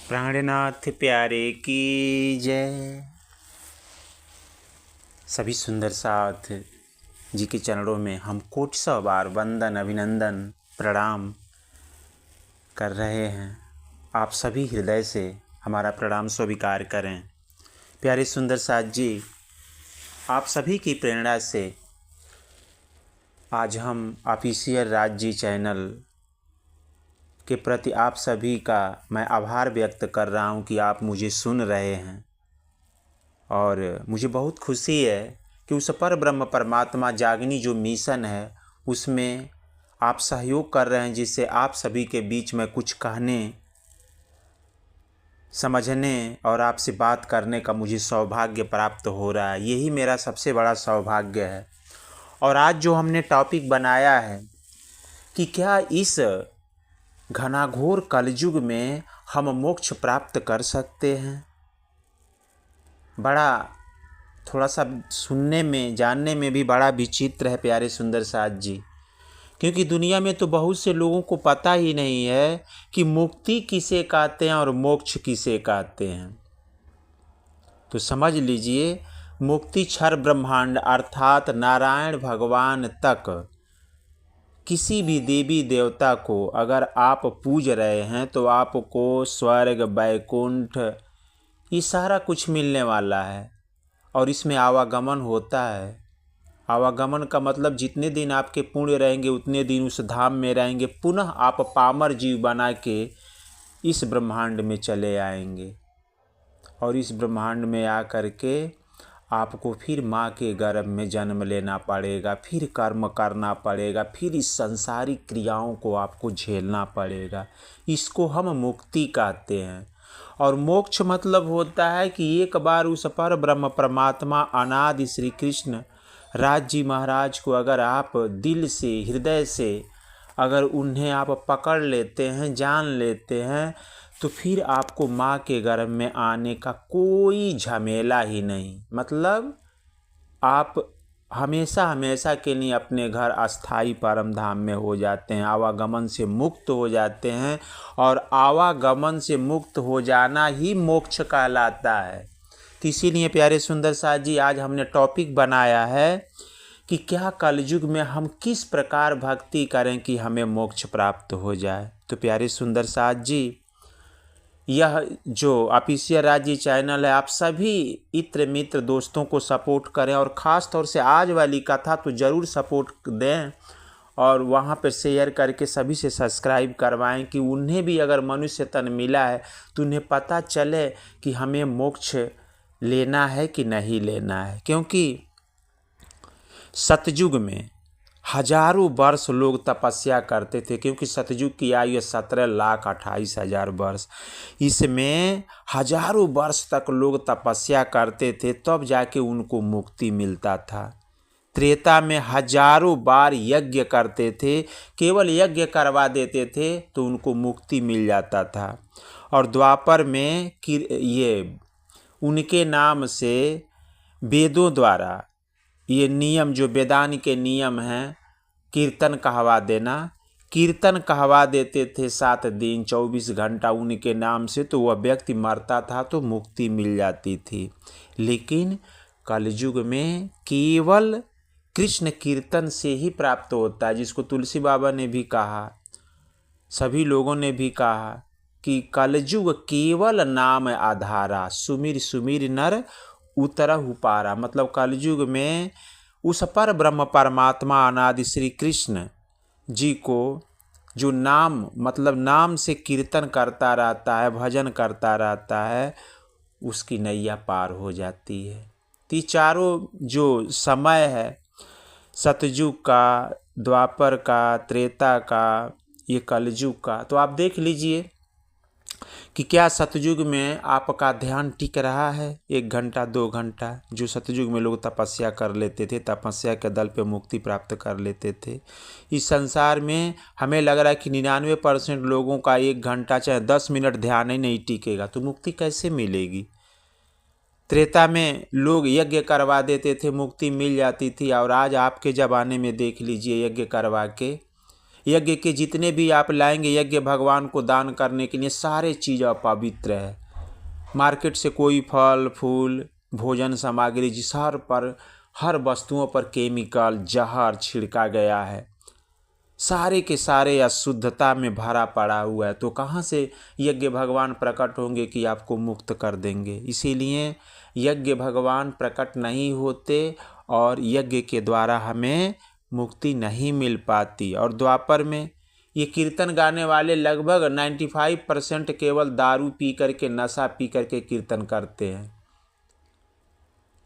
प्राणनाथ प्यारे की जय। सभी सुंदर साथ जी के चरणों में हम कोटि सौ बार वंदन अभिनंदन प्रणाम कर रहे हैं। आप सभी हृदय से हमारा प्रणाम स्वीकार करें। प्यारे सुंदर साथ जी, आप सभी की प्रेरणा से आज हम ऑफिशियल राज जी चैनल के प्रति आप सभी का मैं आभार व्यक्त कर रहा हूं कि आप मुझे सुन रहे हैं। और मुझे बहुत खुशी है कि उस पर ब्रह्म परमात्मा जागनी जो मिशन है उसमें आप सहयोग कर रहे हैं, जिससे आप सभी के बीच में कुछ कहने समझने और आपसे बात करने का मुझे सौभाग्य प्राप्त हो रहा है। यही मेरा सबसे बड़ा सौभाग्य है। और आज जो हमने टॉपिक बनाया है कि क्या इस घनाघोर कलयुग में हम मोक्ष प्राप्त कर सकते हैं, बड़ा थोड़ा सा सुनने में जानने में भी बड़ा विचित्र है प्यारे सुंदर साथ जी। क्योंकि दुनिया में तो बहुत से लोगों को पता ही नहीं है कि मुक्ति किसे कहते हैं और मोक्ष किसे कहते हैं। तो समझ लीजिए, मुक्ति क्षर ब्रह्मांड अर्थात नारायण भगवान तक किसी भी देवी देवता को अगर आप पूज रहे हैं तो आपको स्वर्ग वैकुंठ ये सारा कुछ मिलने वाला है। और इसमें आवागमन होता है। आवागमन का मतलब जितने दिन आपके पुण्य रहेंगे उतने दिन उस धाम में रहेंगे, पुनः आप पामर जीव बना के इस ब्रह्मांड में चले आएंगे। और इस ब्रह्मांड में आकर के आपको फिर माँ के गर्भ में जन्म लेना पड़ेगा, फिर कर्म करना पड़ेगा, फिर इस संसारिक क्रियाओं को आपको झेलना पड़ेगा। इसको हम मुक्ति कहते हैं। और मोक्ष मतलब होता है कि एक बार उस पर ब्रह्म परमात्मा अनादि श्री कृष्ण राज जी महाराज को अगर आप दिल से हृदय से अगर उन्हें आप पकड़ लेते हैं, जान लेते हैं, तो फिर आपको माँ के गर्भ में आने का कोई झमेला ही नहीं। मतलब आप हमेशा हमेशा के लिए अपने घर अस्थाई परम धाम में हो जाते हैं, आवागमन से मुक्त हो जाते हैं। और आवागमन से मुक्त हो जाना ही मोक्ष कहलाता है। तो इसीलिए प्यारे सुंदर साथ जी, आज हमने टॉपिक बनाया है कि क्या कलयुग में हम किस प्रकार भक्ति करें कि हमें मोक्ष प्राप्त हो जाए। तो प्यारे सुंदर साथ जी, यह जो ऑफिशियल राज जी चैनल है, आप सभी इत्र मित्र दोस्तों को सपोर्ट करें। और ख़ास तौर से आज वाली कथा तो ज़रूर सपोर्ट दें और वहाँ पर शेयर करके सभी से सब्सक्राइब करवाएं कि उन्हें भी अगर मनुष्य तन मिला है तो उन्हें पता चले कि हमें मोक्ष लेना है कि नहीं लेना है। क्योंकि सतयुग में हजारों वर्ष लोग तपस्या करते थे, क्योंकि सतयुग की आयु 17,28,000 वर्ष। इसमें हजारों वर्ष तक लोग तपस्या करते थे, तब जाके उनको मुक्ति मिलता था। त्रेता में हजारों बार यज्ञ करते थे, केवल यज्ञ करवा देते थे तो उनको मुक्ति मिल जाता था। और द्वापर में ये उनके नाम से वेदों द्वारा ये नियम जो वेदांत के नियम हैं, कीर्तन कहवा देना, कीर्तन कहवा देते थे 7 दिन 24 घंटा उनके नाम से, तो वह व्यक्ति मरता था तो मुक्ति मिल जाती थी। लेकिन कलयुग में केवल कृष्ण कीर्तन से ही प्राप्त होता है, जिसको तुलसी बाबा ने भी कहा, सभी लोगों ने भी कहा कि कलयुग केवल नाम आधारा, सुमिर सुमिर नर उतरहु पारा। मतलब कलयुग में उस पर ब्रह्म परमात्मा अनादि श्री कृष्ण जी को जो नाम मतलब नाम से कीर्तन करता रहता है, भजन करता रहता है, उसकी नैया पार हो जाती है। तो चारों जो समय है, सतयुग का, द्वापर का, त्रेता का, ये कलयुग का, तो आप देख लीजिए कि क्या सतयुग में आपका ध्यान टिक रहा है 1 घंटा 2 घंटा। जो सतयुग में लोग तपस्या कर लेते थे, तपस्या के दल पे मुक्ति प्राप्त कर लेते थे। इस संसार में हमें लग रहा है कि 99% लोगों का 1 घंटा चाहे 10 मिनट ध्यान ही नहीं टिकेगा, तो मुक्ति कैसे मिलेगी। त्रेता में लोग यज्ञ करवा देते थे, मुक्ति मिल जाती थी। और आज आपके ज़माने में देख लीजिए, यज्ञ करवा के यज्ञ के जितने भी आप लाएंगे यज्ञ भगवान को दान करने के लिए, सारे चीज़ अपवित्र है। मार्केट से कोई फल फूल भोजन सामग्री जिस हर वस्तुओं पर केमिकल जहर छिड़का गया है, सारे के सारे अशुद्धता में भरा पड़ा हुआ है। तो कहाँ से यज्ञ भगवान प्रकट होंगे कि आपको मुक्त कर देंगे। इसीलिए यज्ञ भगवान प्रकट नहीं होते और यज्ञ के द्वारा हमें मुक्ति नहीं मिल पाती। और द्वापर में ये कीर्तन गाने वाले लगभग 95% केवल दारू पी करके, नशा पी करके कीर्तन करते हैं।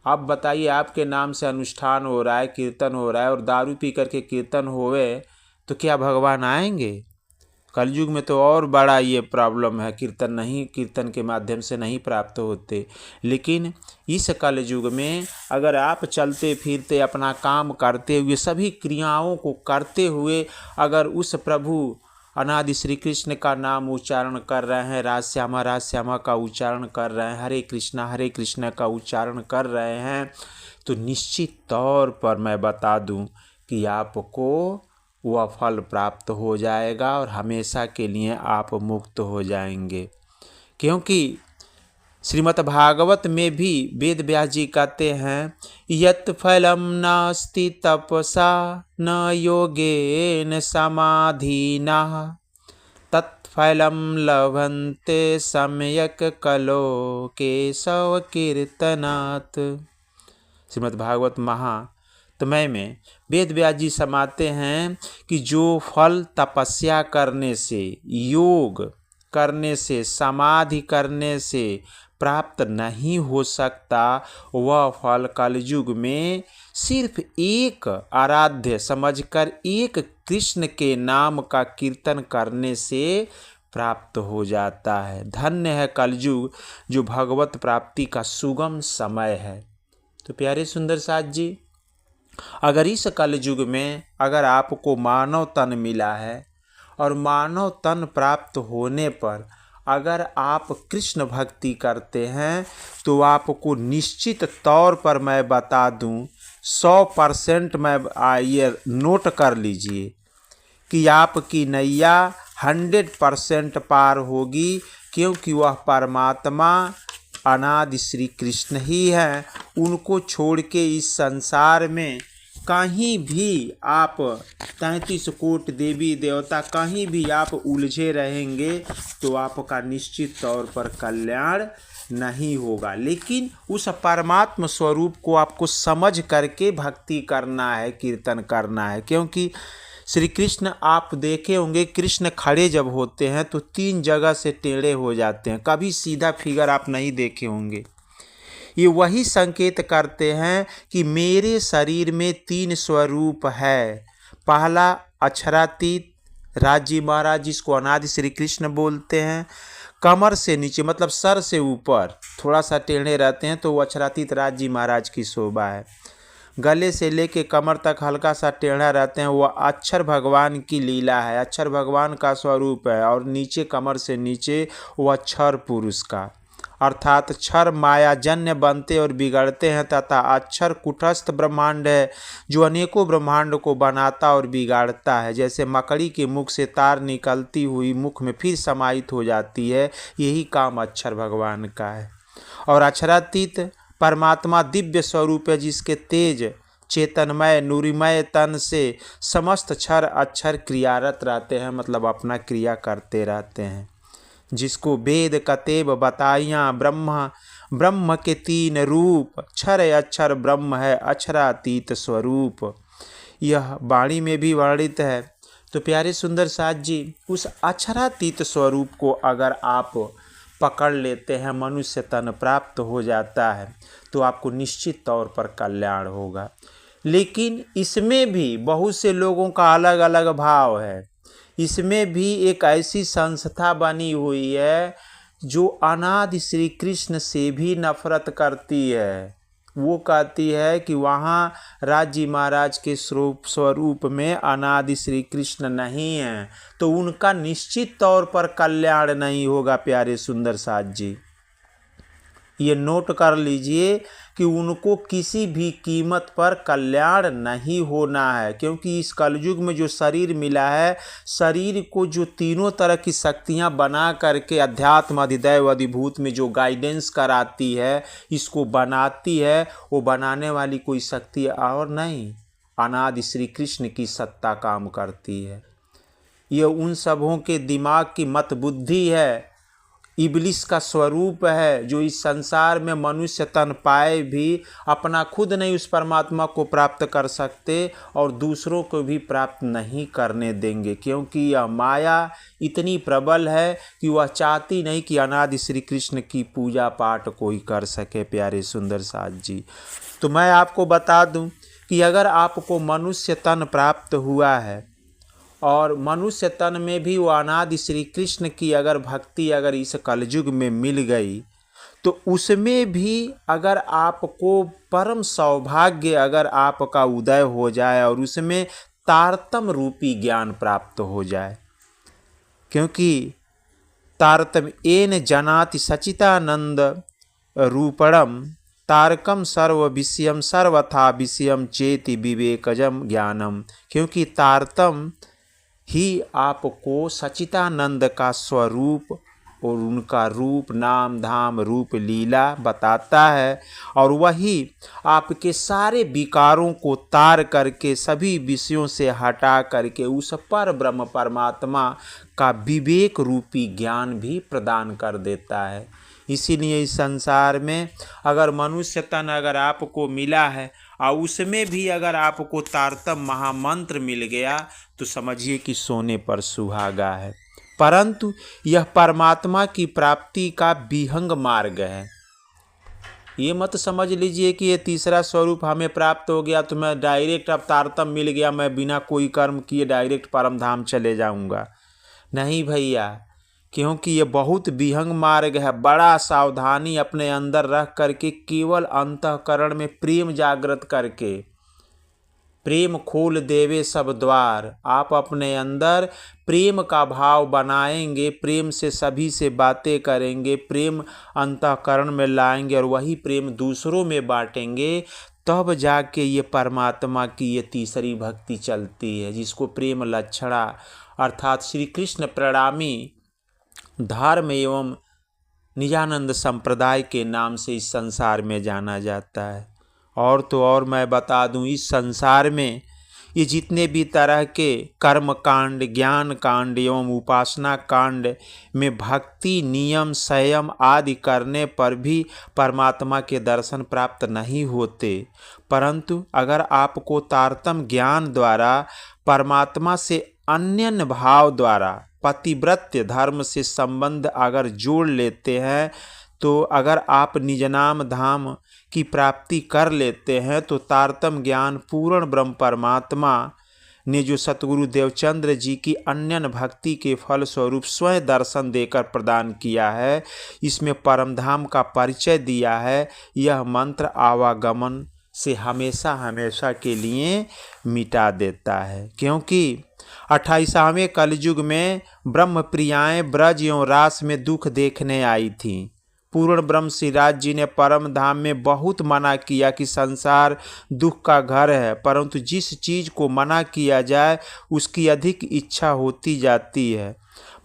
आप बताइए, आपके नाम से अनुष्ठान हो रहा है, कीर्तन हो रहा है और दारू पी करके कीर्तन होवे तो क्या भगवान आएंगे? कलयुग में तो और बड़ा ये प्रॉब्लम है, कीर्तन के माध्यम से नहीं प्राप्त होते। लेकिन इस कलयुग में अगर आप चलते फिरते अपना काम करते हुए, सभी क्रियाओं को करते हुए अगर उस प्रभु अनादि श्री कृष्ण का नाम उच्चारण कर रहे हैं, राज श्यामा का उच्चारण कर रहे हैं, हरे कृष्णा का उच्चारण कर रहे हैं, तो निश्चित तौर पर मैं बता दूं कि आपको वह फल प्राप्त हो जाएगा और हमेशा के लिए आप मुक्त हो जाएंगे। क्योंकि श्रीमद् भागवत में भी वेद व्यास जी कहते हैं, यत् फलम नास्ति तपसा न योगेन समाधिना तत्फलम लभन्ते सम्यक कलो केशव कीर्तनात्। श्रीमद् भागवत महात्म्य में वेद व्यास जी समाते हैं कि जो फल तपस्या करने से, योग करने से, समाधि करने से प्राप्त नहीं हो सकता, वह फल कलयुग में सिर्फ एक आराध्य समझकर एक कृष्ण के नाम का कीर्तन करने से प्राप्त हो जाता है। धन्य है कलयुग जो भगवत प्राप्ति का सुगम समय है। तो प्यारे सुंदर साथ जी, अगर इस कलयुग में अगर आपको मानव तन मिला है और मानव तन प्राप्त होने पर अगर आप कृष्ण भक्ति करते हैं तो आपको निश्चित तौर पर मैं बता दूं 100% मैं ये नोट कर लीजिए कि आपकी नैया 100% पार होगी, क्योंकि वह परमात्मा अनादि श्री कृष्ण ही हैं। उनको छोड़ के इस संसार में कहीं भी आप 33 कोटि देवी देवता कहीं भी आप उलझे रहेंगे तो आपका निश्चित तौर पर कल्याण नहीं होगा। लेकिन उस परमात्म स्वरूप को आपको समझ करके भक्ति करना है, कीर्तन करना है। क्योंकि श्री कृष्ण आप देखे होंगे, कृष्ण खड़े जब होते हैं तो 3 जगह से टेढ़े हो जाते हैं, कभी सीधा फिगर आप नहीं देखे होंगे। ये वही संकेत करते हैं कि मेरे शरीर में 3 स्वरूप है। पहला अक्षरातीत राजी महाराज, जिसको अनादि श्री कृष्ण बोलते हैं। कमर से नीचे मतलब सर से ऊपर थोड़ा सा टेढ़े रहते हैं तो वो अक्षरातीत राजी महाराज की शोभा है। गले से लेके कमर तक हल्का सा टेढ़ा रहते हैं, वह अक्षर भगवान की लीला है, अक्षर भगवान का स्वरूप है। और नीचे कमर से नीचे वह क्षर पुरुष का, अर्थात क्षर मायाजन्य बनते और बिगड़ते हैं, तथा अक्षर कुटस्थ ब्रह्मांड है जो अनेकों ब्रह्मांड को बनाता और बिगाड़ता है। जैसे मकड़ी के मुख से तार निकलती हुई मुख में फिर समाहित हो जाती है, यही काम अक्षर भगवान का है। और अक्षरातीत परमात्मा दिव्य स्वरूप है, जिसके तेज चेतनमय नूरिमय तन से समस्त क्षर अक्षर क्रियारत रहते हैं, मतलब अपना क्रिया करते रहते हैं। जिसको वेद कतेब बताइयाँ ब्रह्म के 3 रूप, क्षर अक्षर ब्रह्म है अक्षरातीत स्वरूप, यह वाणी में भी वर्णित है। तो प्यारे सुंदर साथ जी, उस अक्षरातीत स्वरूप को अगर आप पकड़ लेते हैं, मनुष्य तन प्राप्त हो जाता है तो आपको निश्चित तौर पर कल्याण होगा। लेकिन इसमें भी बहुत से लोगों का अलग अलग भाव है। इसमें भी एक ऐसी संस्था बनी हुई है जो अनादि श्री कृष्ण से भी नफरत करती है। वो कहती है कि वहाँ राजी महाराज के स्वरूप में अनादि श्री कृष्ण नहीं है, तो उनका निश्चित तौर पर कल्याण नहीं होगा। प्यारे सुंदर साथ जी, ये नोट कर लीजिए कि उनको किसी भी कीमत पर कल्याण नहीं होना है, क्योंकि इस कलयुग में जो शरीर मिला है, शरीर को जो तीनों तरह की शक्तियां बना करके अध्यात्म अधिदैव अधिभूत में जो गाइडेंस कराती है, इसको बनाती है, वो बनाने वाली कोई शक्ति और नहीं, अनादि श्री कृष्ण की सत्ता काम करती है। ये उन सबों के दिमाग की मत बुद्धि है, इबलिस का स्वरूप है, जो इस संसार में मनुष्य तन पाए भी अपना खुद नहीं उस परमात्मा को प्राप्त कर सकते और दूसरों को भी प्राप्त नहीं करने देंगे, क्योंकि यह माया इतनी प्रबल है कि वह चाहती नहीं कि अनादि श्री कृष्ण की पूजा पाठ कोई कर सके। प्यारे सुंदर साथ जी, तो मैं आपको बता दूं कि अगर आपको मनुष्य तन प्राप्त हुआ है और मनुष्य तन में भी वो अनादि श्री कृष्ण की अगर भक्ति अगर इस कलयुग में मिल गई, तो उसमें भी अगर आपको परम सौभाग्य अगर आपका उदय हो जाए और उसमें तारतम रूपी ज्ञान प्राप्त हो जाए, क्योंकि तारतम येन जनाति सचितानंद रूपणम तारकम सर्व विषयम सर्वथा विषयम चेति विवेकजम ज्ञानम, क्योंकि तारतम ही आपको सचितानंद का स्वरूप और उनका रूप नाम धाम रूप लीला बताता है, और वही आपके सारे विकारों को तार करके सभी विषयों से हटा करके उस पर ब्रह्म परमात्मा का विवेक रूपी ज्ञान भी प्रदान कर देता है। इसीलिए इस संसार में अगर मनुष्य तन अगर आपको मिला है और उसमें भी अगर आपको तारतम महामंत्र मिल गया, तो समझिए कि सोने पर सुहागा है। परंतु यह परमात्मा की प्राप्ति का विहंग मार्ग है। ये मत समझ लीजिए कि ये तीसरा स्वरूप हमें प्राप्त हो गया तो मैं डायरेक्ट अब तारतम मिल गया, मैं बिना कोई कर्म किए डायरेक्ट परम धाम चले जाऊंगा। नहीं भैया, क्योंकि ये बहुत विहंग मार्ग है। बड़ा सावधानी अपने अंदर रख करके केवल अंतःकरण में प्रेम जागृत करके, प्रेम खोल देवे सब द्वार, आप अपने अंदर प्रेम का भाव बनाएंगे, प्रेम से सभी से बातें करेंगे, प्रेम अंतःकरण में लाएंगे और वही प्रेम दूसरों में बांटेंगे, तब जाके ये परमात्मा की ये तीसरी भक्ति चलती है, जिसको प्रेम लक्षणा अर्थात श्री कृष्ण प्रणामी धर्म एवं निजानंद संप्रदाय के नाम से इस संसार में जाना जाता है। और तो और मैं बता दूं, इस संसार में ये जितने भी तरह के कर्म कांड, ज्ञान कांड एवं उपासना कांड में भक्ति नियम संयम आदि करने पर भी परमात्मा के दर्शन प्राप्त नहीं होते, परंतु अगर आपको तारतम ज्ञान द्वारा परमात्मा से अन्य भाव द्वारा पतिव्रत्य धर्म से संबंध अगर जोड़ लेते हैं, तो अगर आप निज नाम धाम की प्राप्ति कर लेते हैं, तो तारतम ज्ञान पूर्ण ब्रह्म परमात्मा ने जो सतगुरु देवचंद्र जी की अन्य भक्ति के फल स्वरूप स्वयं दर्शन देकर प्रदान किया है, इसमें परम धाम का परिचय दिया है, यह मंत्र आवागमन से हमेशा हमेशा के लिए मिटा देता है। क्योंकि 28वें कलयुग में ब्रह्म प्रियाएं ब्रज एवं रास में दुख देखने आई थीं। पूर्ण ब्रह्म श्रीराज जी ने परम धाम में बहुत मना किया कि संसार दुख का घर है, परंतु जिस चीज़ को मना किया जाए उसकी अधिक इच्छा होती जाती है।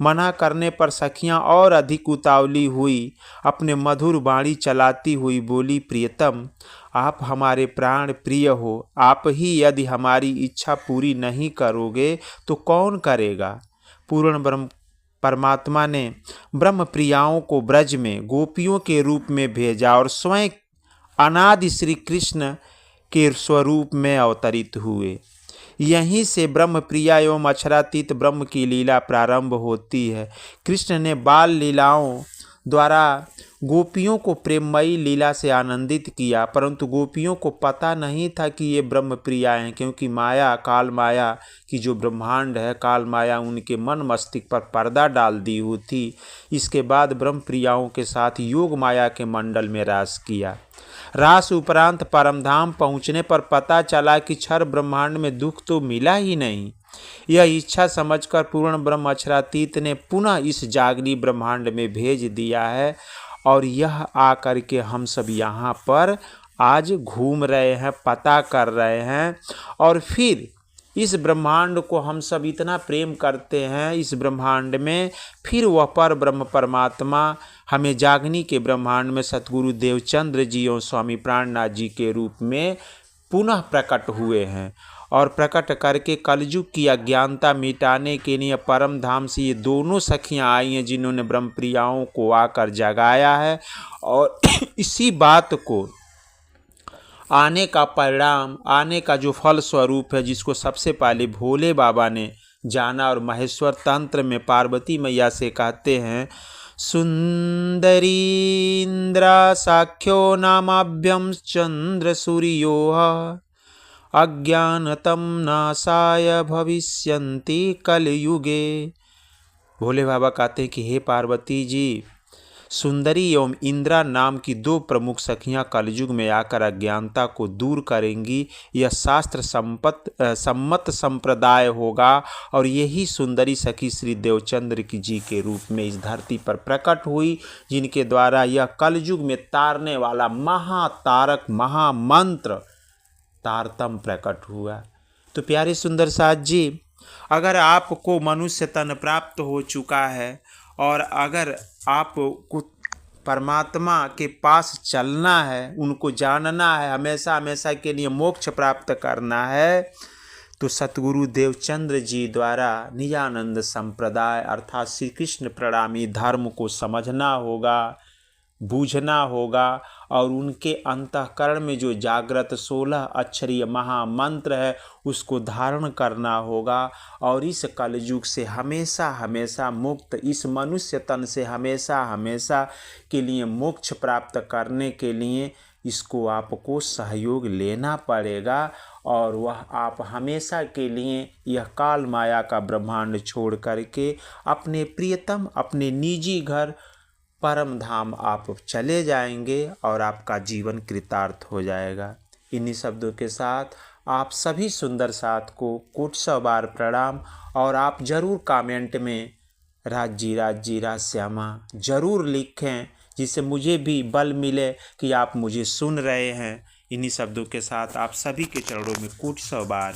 मना करने पर सखियां और अधिक उतावली हुई, अपने मधुर वाणी चलाती हुई बोली, प्रियतम आप हमारे प्राण प्रिय हो, आप ही यदि हमारी इच्छा पूरी नहीं करोगे तो कौन करेगा। पूर्ण ब्रह्म परमात्मा ने ब्रह्म प्रियाओं को ब्रज में गोपियों के रूप में भेजा और स्वयं अनादि श्री कृष्ण के स्वरूप में अवतरित हुए। यहीं से ब्रह्म प्रिया एवं अक्षरातीत ब्रह्म की लीला प्रारंभ होती है। कृष्ण ने बाल लीलाओं द्वारा गोपियों को प्रेममयी लीला से आनंदित किया, परंतु गोपियों को पता नहीं था कि ये ब्रह्म प्रिया हैं, क्योंकि माया काल माया की जो ब्रह्मांड है, काल माया उनके मन मस्तिष्क पर पर्दा डाल दी हुई थी। इसके बाद ब्रह्म प्रियाओं के साथ योग माया के मंडल में रास किया। रास उपरांत परमधाम पहुँचने पर पता चला कि क्षर ब्रह्मांड में दुख तो मिला ही नहीं। यह इच्छा समझकर पूर्ण ब्रह्म अक्षरातीत ने पुनः इस जागनी ब्रह्मांड में भेज दिया है और यह आकर के हम सब यहाँ पर आज घूम रहे हैं, पता कर रहे हैं। और फिर इस ब्रह्मांड को हम सब इतना प्रेम करते हैं, इस ब्रह्मांड में फिर वह पर ब्रह्म परमात्मा हमें जागनी के ब्रह्मांड में सतगुरु देवचंद्र जी और स्वामी प्राणनाथ जी के रूप में पुनः प्रकट हुए हैं। और प्रकट करके कलयुग की अज्ञानता मिटाने के लिए परम धाम से ये दोनों सखियां आई हैं, जिन्होंने ब्रह्मप्रियाओं को आकर जगाया है। और इसी बात को आने का परिणाम, आने का जो फल स्वरूप है, जिसको सबसे पहले भोले बाबा ने जाना और महेश्वर तंत्र में पार्वती मैया से कहते हैं, सुंदरी इंद्रा साख्यो नामाभ्यम चंद्र सूर्योः अज्ञानतम नाशाय भविष्यन्ति कलयुगे। भोले बाबा कहते हैं कि हे पार्वती जी, सुंदरी एवं इंद्रा नाम की दो प्रमुख सखियां कलयुग में आकर अज्ञानता को दूर करेंगी। यह शास्त्र सम्मत संप्रदाय होगा और यही सुंदरी सखी श्री देवचंद्र की जी के रूप में इस धरती पर प्रकट हुई, जिनके द्वारा यह कलयुग में तारने वाला महातारक महामंत्र तारतम प्रकट हुआ। तो प्यारे सुंदर साथ जी, अगर आपको मनुष्य तन प्राप्त हो चुका है और अगर आपको परमात्मा के पास चलना है, उनको जानना है, हमेशा हमेशा के लिए मोक्ष प्राप्त करना है, तो सतगुरु देवचंद्र जी द्वारा निजानंद संप्रदाय अर्थात श्री कृष्ण प्रणामी धर्म को समझना होगा, बूझना होगा और उनके अंतःकरण में जो जागृत 16 अक्षरीय महामंत्र है उसको धारण करना होगा। और इस कलयुग से हमेशा हमेशा मुक्त, इस मनुष्य तन से हमेशा हमेशा के लिए मोक्ष प्राप्त करने के लिए इसको आपको सहयोग लेना पड़ेगा। और वह आप हमेशा के लिए यह काल माया का ब्रह्मांड छोड़ करके अपने प्रियतम, अपने निजी घर परम धाम आप चले जाएंगे और आपका जीवन कृतार्थ हो जाएगा। इन्हीं शब्दों के साथ आप सभी सुंदर साथ को कोटि 100 बार प्रणाम। और आप ज़रूर कमेंट में राज जी राज श्यामा ज़रूर लिखें, जिससे मुझे भी बल मिले कि आप मुझे सुन रहे हैं। इन्हीं शब्दों के साथ आप सभी के चरणों में कोटि 100 बार